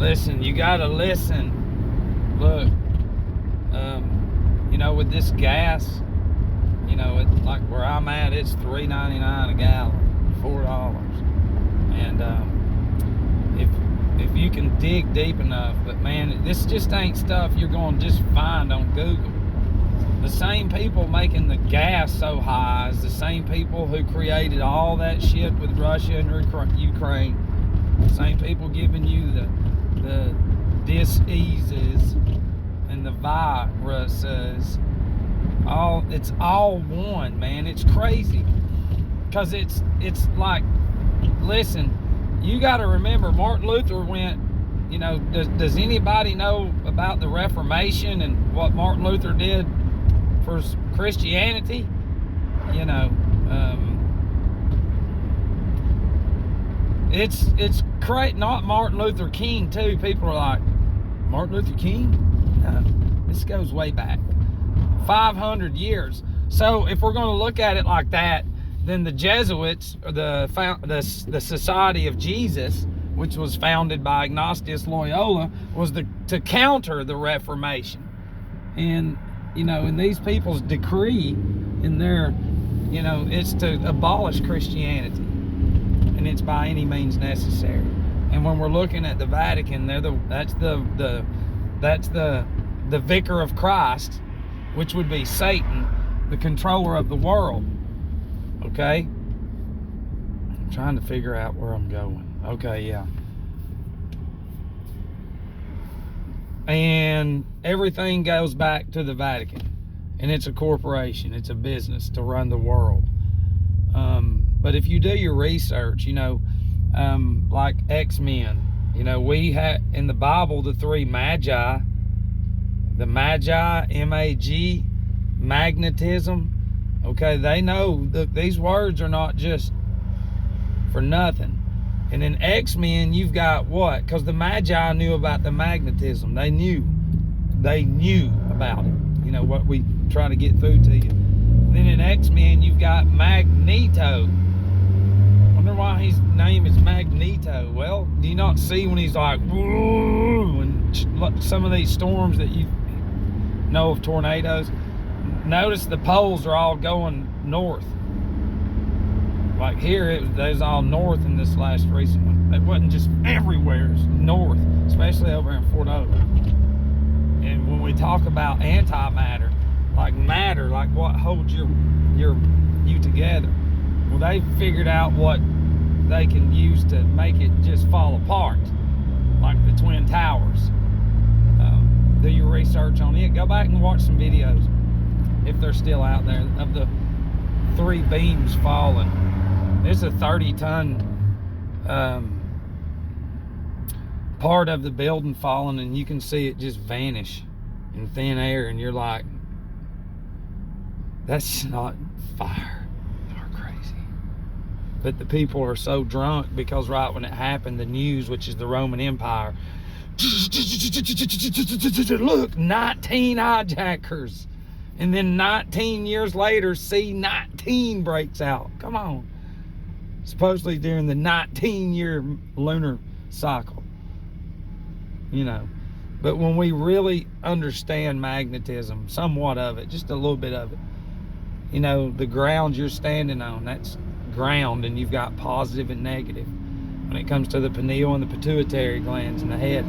Listen, you gotta listen. Look, you know, with this gas, you know, like where I'm at, it's $3.99 a gallon, $4. And if you can dig deep enough, but man, this just ain't stuff you're going to just find on Google. The same people making the gas so high is the same people who created all that shit with Russia and Ukraine. The same people giving you the diseases and the viruses. It's all one, man. It's crazy. Because it's like, listen, you got to remember, Martin Luther went, you know, does anybody know about the Reformation and what Martin Luther did for Christianity? You know, it's great. Not Martin Luther King too. People are like, Martin Luther King? No, this goes way back, 500 years. So if we're going to look at it like that, then the Jesuits, or the Society of Jesus, which was founded by Ignatius Loyola, was to counter the Reformation. And, you know, in these people's decree, in their, you know, it's to abolish Christianity, and it's by any means necessary. And when we're looking at the Vatican, that's the vicar of Christ, which would be Satan, the controller of the world. Okay, I'm trying to figure out where I'm going. Okay, yeah. And everything goes back to the Vatican, and it's a corporation, it's a business to run the world. But if you do your research, you know, like X-Men, you know, we had in the Bible the three Magi, M-A-G, magnetism. Okay, they know that these words are not just for nothing. And in X-Men, you've got what? Because the Magi knew about the magnetism. They knew about it. You know, what we try to get through to you. Then in X-Men, you've got Magneto. Wonder why his name is Magneto. Well, do you not see when he's like, woo, and some of these storms that you know of, tornadoes? Notice the poles are all going north. Like here, there's all north in this last recent one. It wasn't just everywhere, it's north, especially over in Fort Oak. And when we talk about antimatter, like matter, like what holds you together, well, they figured out what they can use to make it just fall apart, like the Twin Towers. Do your research on it. Go back and watch some videos, if they're still out there, of the three beams falling. It's a 30-ton part of the building falling, and you can see it just vanish in thin air, and you're like, that's not fire. You're crazy. But the people are so drunk because right when it happened, the news, which is the Roman Empire, look, 19 hijackers. And then 19 years later, C-19 breaks out. Come on. Supposedly during the 19-year lunar cycle. You know. But when we really understand magnetism, somewhat of it, just a little bit of it, you know, the ground you're standing on, that's ground, and you've got positive and negative. When it comes to the pineal and the pituitary glands in the head,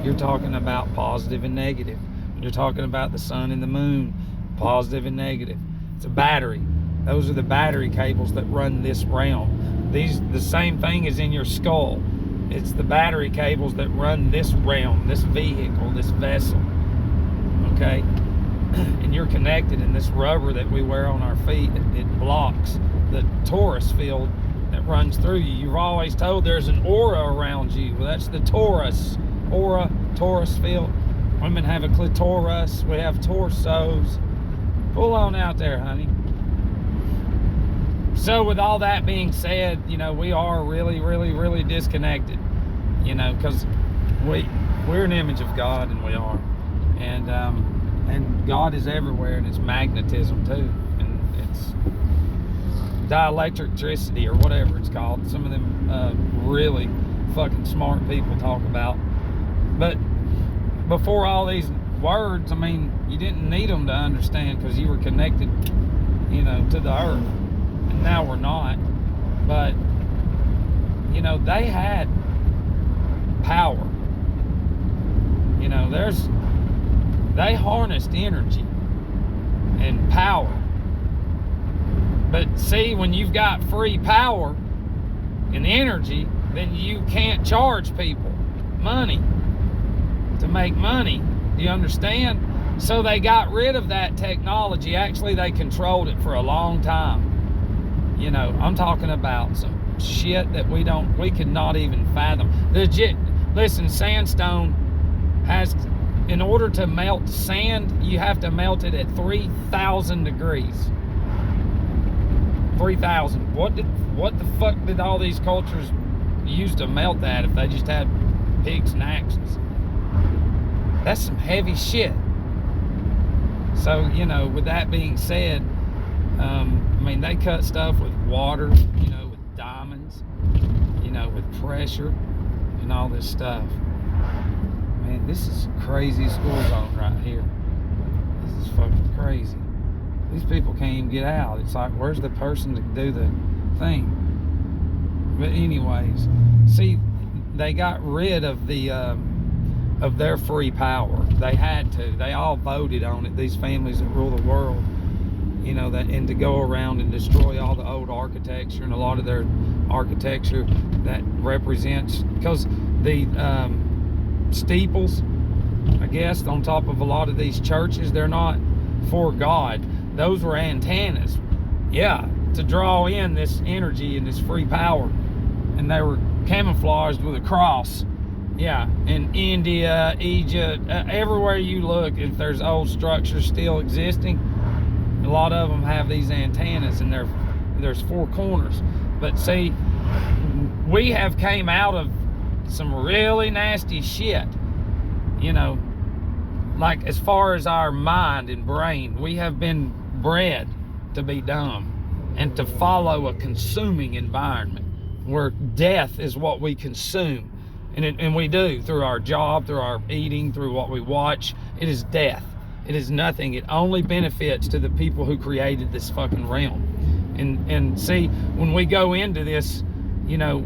you're talking about positive and negative. You're talking about the sun and the moon, positive and negative. It's a battery. Those are the battery cables that run this realm. The same thing is in your skull. It's the battery cables that run this realm, this vehicle, this vessel. Okay? And you're connected, and this rubber that we wear on our feet, it blocks the torus field that runs through you. You've always told there's an aura around you. Well, that's the torus. Aura, torus field. Women have a clitoris. We have torsos. Pull on out there, honey. So with all that being said, you know, we are really, really, really disconnected. You know, because we're an image of God, and we are. And God is everywhere, and it's magnetism too. And it's dielectricity, or whatever it's called. Some of them really fucking smart people talk about But before all these words, I mean, you didn't need them to understand because you were connected, you know, to the earth. And now we're not. But, you know, they had power. You know, they harnessed energy and power. But see, when you've got free power and energy, then you can't charge people money to make money. Do you understand? So they got rid of that technology. Actually, they controlled it for a long time. You know, I'm talking about some shit that we could not even fathom. Listen, sandstone has, in order to melt sand, you have to melt it at 3,000 degrees. 3,000. What the fuck did all these cultures use to melt that if they just had pigs and axes? That's some heavy shit. So, you know, with that being said, I mean, they cut stuff with water, you know, with diamonds, you know, with pressure and all this stuff. Man, this is crazy school zone right here. This is fucking crazy. These people can't even get out. It's like, where's the person to do the thing? But anyways, see, they got rid of of their free power. They had to. They all voted on it. These families that rule the world, you know, and to go around and destroy all the old architecture and a lot of their architecture that represents, because the steeples, I guess, on top of a lot of these churches, they're not for God. Those were antennas, yeah, to draw in this energy and this free power, and they were camouflaged with a cross. Yeah, in India, Egypt, everywhere you look, if there's old structures still existing, a lot of them have these antennas, and there's four corners. But see, we have came out of some really nasty shit, you know, like as far as our mind and brain, we have been bred to be dumb and to follow a consuming environment where death is what we consume. And we do through our job, through our eating, through what we watch. It is death. It is nothing. It only benefits to the people who created this fucking realm. And see, when we go into this, you know,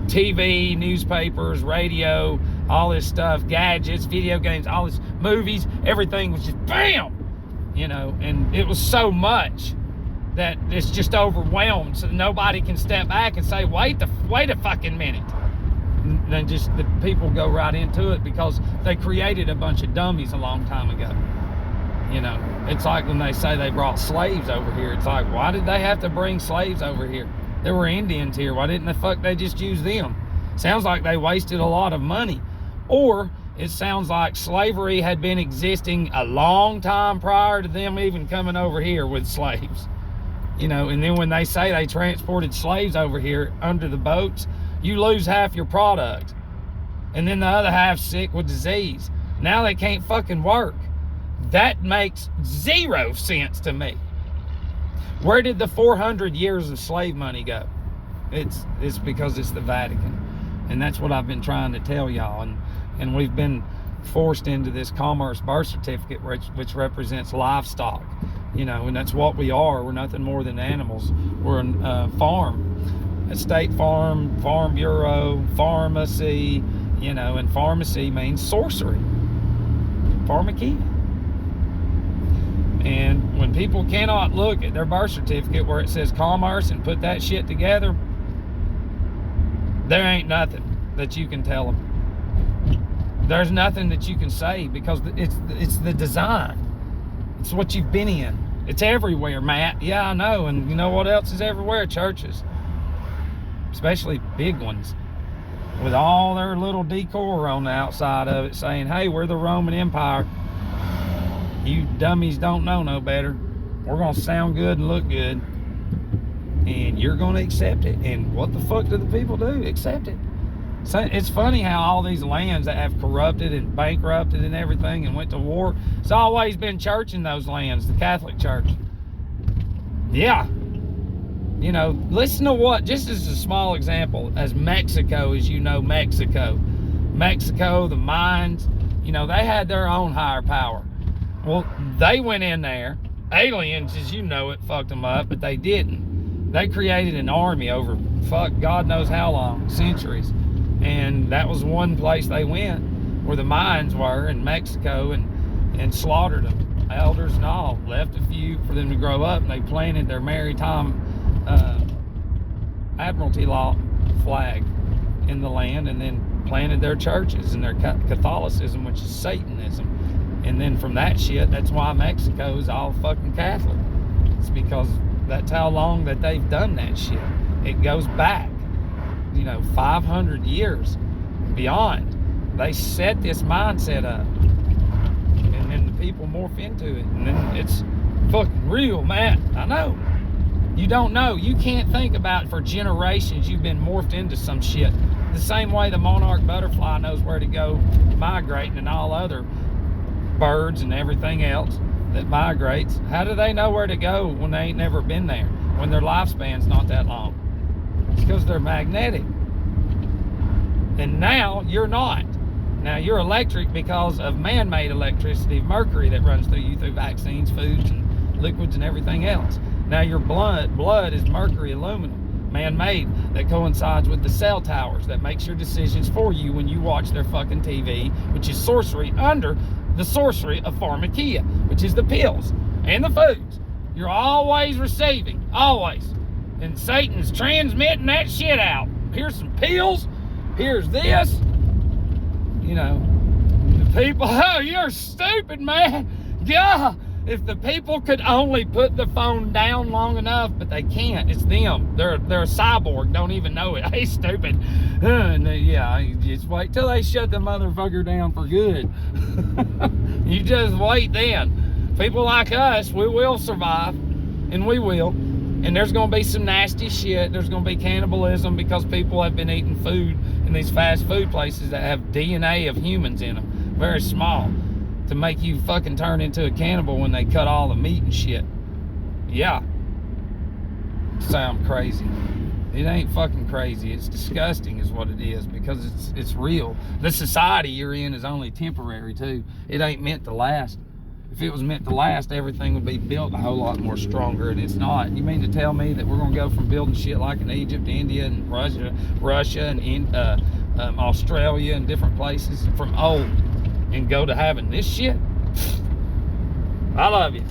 TV, newspapers, radio, all this stuff, gadgets, video games, all this, movies, everything was just BAM! You know, and it was so much that it's just overwhelmed, so nobody can step back and say, wait a fucking minute. And then just the people go right into it because they created a bunch of dummies a long time ago. You know, it's like when they say they brought slaves over here. It's like, why did they have to bring slaves over here? There were Indians here. Why didn't the fuck they just use them? Sounds like they wasted a lot of money. Or it sounds like slavery had been existing a long time prior to them even coming over here with slaves. You know, and then when they say they transported slaves over here under the boats, you lose half your product. And then the other half's sick with disease. Now they can't fucking work. That makes zero sense to me. Where did the 400 years of slave money go? It's because it's the Vatican. And that's what I've been trying to tell y'all. And we've been forced into this commerce birth certificate, which represents livestock. You know, and that's what we are. We're nothing more than animals. We're a farm. A state farm, farm bureau, pharmacy, you know, and pharmacy means sorcery. Pharmakia. And when people cannot look at their birth certificate where it says commerce and put that shit together, there ain't nothing that you can tell them. There's nothing that you can say because it's the design. It's what you've been in. It's everywhere, Matt. Yeah, I know. And you know what else is everywhere? Churches. Especially big ones. With all their little decor on the outside of it saying, hey, we're the Roman Empire. You dummies don't know no better. We're going to sound good and look good. And you're going to accept it. And what the fuck do the people do? Accept it. So it's funny how all these lands that have corrupted and bankrupted and everything and went to war, it's always been church in those lands, the Catholic Church. Yeah. You know, listen to what, just as a small example, as Mexico, as you know, Mexico. Mexico, the mines, you know, they had their own higher power. Well, they went in there. Aliens, as you know it, fucked them up, but they didn't. They created an army over, fuck, God knows how long, centuries. And that was one place they went, where the mines were in Mexico, and slaughtered them. Elders and all, left a few for them to grow up, and they planted their maritime admiralty law flag in the land, and then planted their churches and their Catholicism, which is Satanism. And then from that shit, that's why Mexico is all fucking Catholic. It's because that's how long that they've done that shit. It goes back, you know, 500 years beyond. They set this mindset up, and then the people morph into it, and then it's fucking real, man. I know. You don't know. You can't think about it. For generations you've been morphed into some shit. The same way the monarch butterfly knows where to go migrating, and all other birds and everything else that migrates. How do they know where to go when they ain't never been there, when their lifespan's not that long? It's because they're magnetic. And now you're not. Now you're electric because of man-made electricity of mercury that runs through you through vaccines, foods, and liquids and everything else. Now your blood is mercury aluminum, man-made, that coincides with the cell towers that makes your decisions for you when you watch their fucking TV, which is sorcery under the sorcery of pharmakia, which is the pills and the foods. You're always receiving, always. And Satan's transmitting that shit out. Here's some pills, here's this. You know, the people, oh, you're stupid, man. Yeah. If the people could only put the phone down long enough, but they can't. It's them. They're a cyborg. Don't even know it. Hey, stupid. Yeah, just wait till they shut the motherfucker down for good. You just wait then. People like us, we will survive, and we will. And there's going to be some nasty shit. There's going to be cannibalism because people have been eating food in these fast food places that have DNA of humans in them. Very small. To make you fucking turn into a cannibal when they cut all the meat and shit. Yeah. Sound crazy. It ain't fucking crazy. It's disgusting is what it is, because it's real. The society you're in is only temporary too. It ain't meant to last. If it was meant to last, everything would be built a whole lot more stronger, and it's not. You mean to tell me that we're gonna go from building shit like in Egypt, India, and Russia, and Australia, and different places from old, and go to having this shit? I love you.